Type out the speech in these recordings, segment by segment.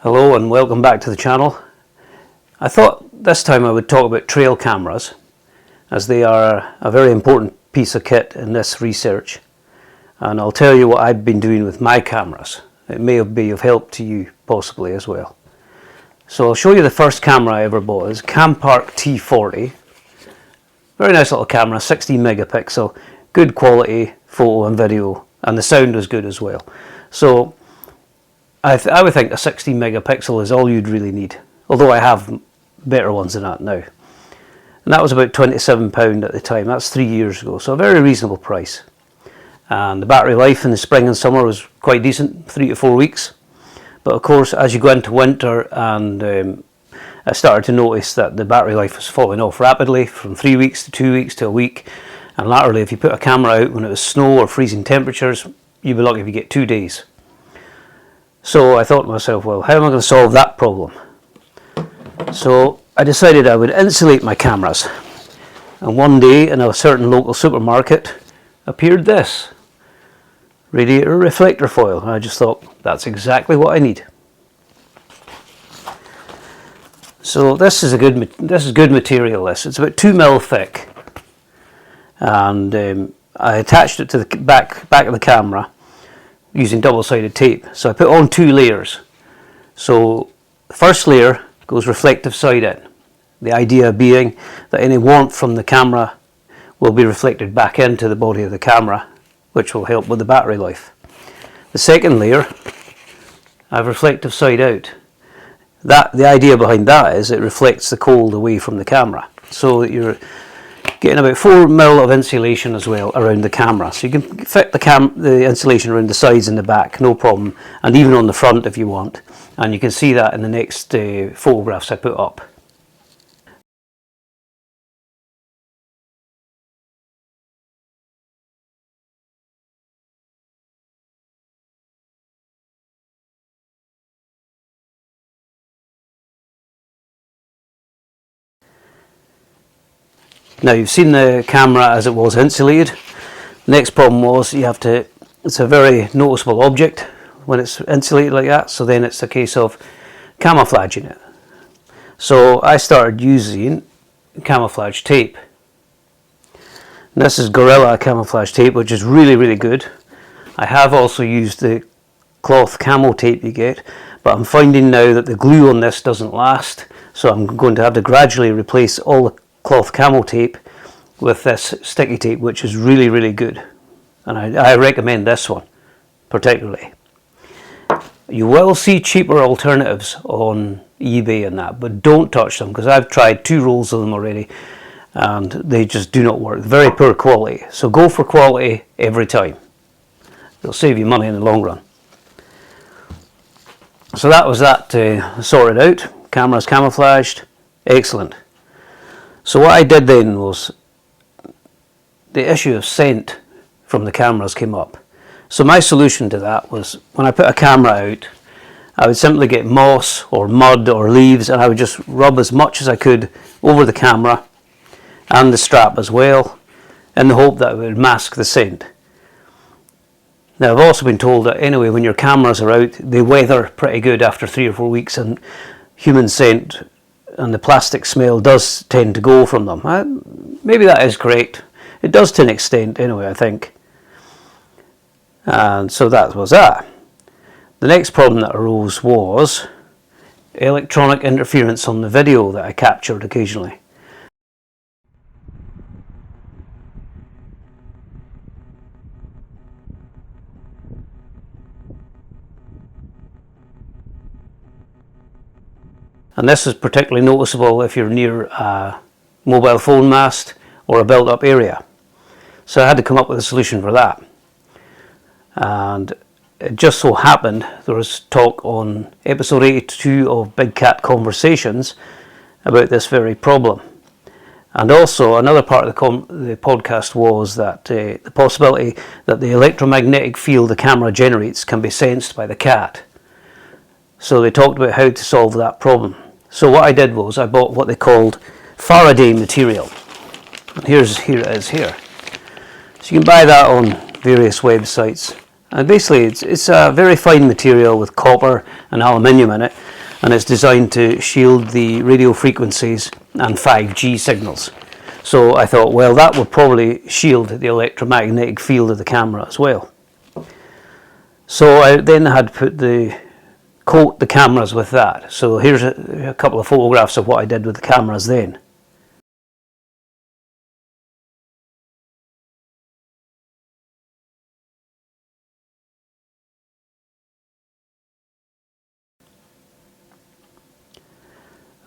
Hello and welcome back to the channel. I thought this time I would talk about trail cameras, as they are a very important piece of kit in this research, and I'll tell you what I've been doing with my cameras. It may be of help to you possibly as well. So I'll show you the first camera I ever bought. It's Campark T40. Very nice little camera, 16 megapixel, good quality photo and video, and the sound is good as well. So I would think a 16 megapixel is all you'd really need, although I have better ones than that now. And that was about £27 at the time. That's 3 years ago, so a very reasonable price. And the battery life in the spring and summer was quite decent, 3 to 4 weeks. But of course, as you go into winter, and I started to notice that the battery life was falling off rapidly, from 3 weeks to 2 weeks to a week. And latterly, if you put a camera out when it was snow or freezing temperatures, you'd be lucky if you get 2 days. So I thought to myself, well, how am I going to solve that problem? So I decided I would insulate my cameras. And one day in a certain local supermarket appeared this radiator reflector foil. And I just thought, that's exactly what I need. So this is good material. It's about 2 mil thick, and I attached it to the back of the camera using double-sided tape. So I put on 2 layers. So the first layer goes reflective side in. The idea being that any warmth from the camera will be reflected back into the body of the camera, which will help with the battery life. The second layer, I have reflective side out. The idea behind that is it reflects the cold away from the camera, so that you're getting about 4 mil of insulation as well around the camera. So you can fit the insulation around the sides and the back, no problem, and even on the front if you want. And you can see that in the next photographs I put up. Now you've seen the camera as it was insulated. The next problem was it's a very noticeable object when it's insulated like that, so then it's a case of camouflaging it. So I started using camouflage tape. And this is Gorilla camouflage tape, which is really good. I have also used the cloth camo tape you get, but I'm finding now that the glue on this doesn't last, so I'm going to have to gradually replace all the cloth camo tape with this sticky tape, which is really good, and I recommend this one particularly. You will see cheaper alternatives on eBay and that, but don't touch them, because I've tried 2 rolls of them already and they just do not work. Very poor quality. So go for quality every time. It'll save you money in the long run. So that was that sorted out. Camera's camouflaged. Excellent. So what I did then was, the issue of scent from the cameras came up. So my solution to that was, when I put a camera out, I would simply get moss or mud or leaves, and I would just rub as much as I could over the camera and the strap as well, in the hope that it would mask the scent. Now I've also been told that anyway, when your cameras are out, they weather pretty good after 3 or 4 weeks, and human scent and the plastic smell does tend to go from them. Maybe that is correct. It does to an extent anyway, I think. And so that was that. The next problem that arose was electronic interference on the video that I captured occasionally. And this is particularly noticeable if you're near a mobile phone mast or a built-up area. So I had to come up with a solution for that. And it just so happened there was talk on episode 82 of Big Cat Conversations about this very problem. And also another part of the podcast was that the possibility that the electromagnetic field the camera generates can be sensed by the cat. So they talked about how to solve that problem. So what I did was I bought what they called Faraday material. And here it is here. So you can buy that on various websites. And basically it's a very fine material with copper and aluminium in it. and it's designed to shield the radio frequencies and 5G signals. So I thought, well, that would probably shield the electromagnetic field of the camera as well. So I then had to coat the cameras with that. So here's a couple of photographs of what I did with the cameras then.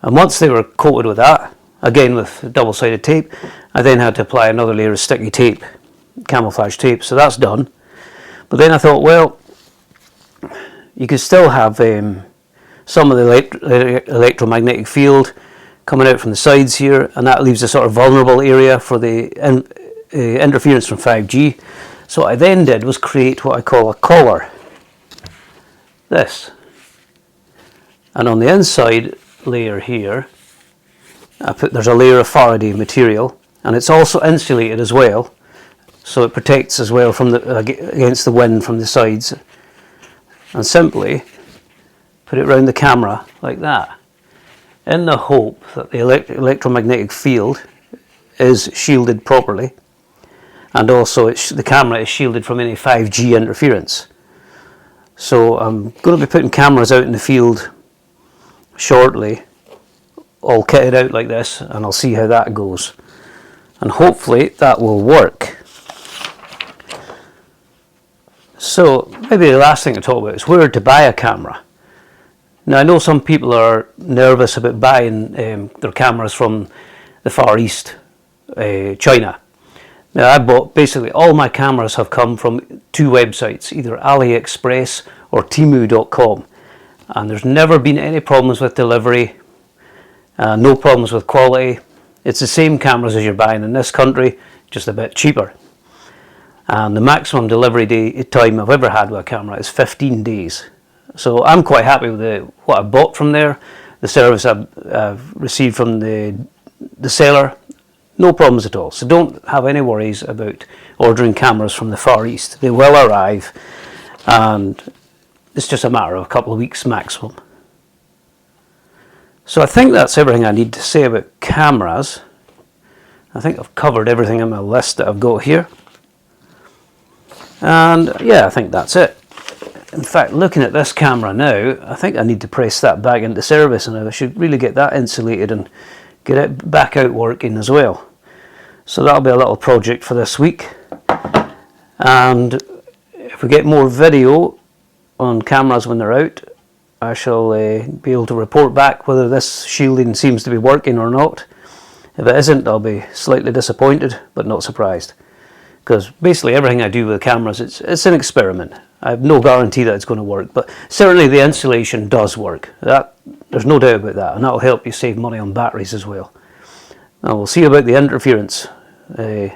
And once they were coated with that, again with double-sided tape, I then had to apply another layer of sticky tape, camouflage tape, so that's done. But then I thought, well, you could still have some of the electromagnetic field coming out from the sides here, and that leaves a sort of vulnerable area for the interference from 5G. So what I then did was create what I call a collar. This. And on the inside layer here, there's a layer of Faraday material, and it's also insulated as well, so it protects as well from against the wind from the sides. And simply put it around the camera like that, in the hope that the electromagnetic field is shielded properly, and also the camera is shielded from any 5G interference. So I'm going to be putting cameras out in the field shortly, all kitted out like this, and I'll see how that goes, and hopefully that will work. So maybe the last thing to talk about is where to buy a camera. Now I know some people are nervous about buying their cameras from the Far East, China. Now I bought, basically all my cameras have come from two websites, either AliExpress or Temu.com, and there's never been any problems with delivery, no problems with quality. It's the same cameras as you're buying in this country, just a bit cheaper. And the maximum delivery time I've ever had with a camera is 15 days. So I'm quite happy with what I bought from there, the service I've received from the seller, no problems at all. So don't have any worries about ordering cameras from the Far East. They will arrive, and it's just a matter of a couple of weeks maximum. So I think that's everything I need to say about cameras. I think I've covered everything on my list that I've got here. And yeah, I think that's it. In fact, looking at this camera now, I think I need to press that back into service, and I should really get that insulated and get it back out working as well. So that'll be a little project for this week. And if we get more video on cameras when they're out, I shall be able to report back whether this shielding seems to be working or not. If it isn't, I'll be slightly disappointed, but not surprised. Because basically everything I do with the cameras, it's an experiment. I have no guarantee that it's going to work, but certainly the insulation does work. There's no doubt about that, and that'll help you save money on batteries as well. Now we'll see about the interference well,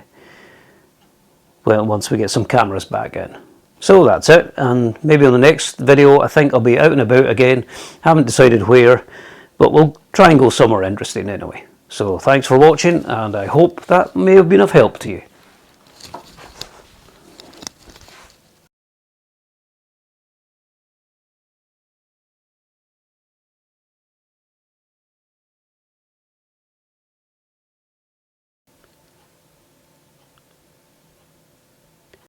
once we get some cameras back in. So that's it, and maybe on the next video I think I'll be out and about again. Haven't decided where, but we'll try and go somewhere interesting anyway. So thanks for watching, and I hope that may have been of help to you.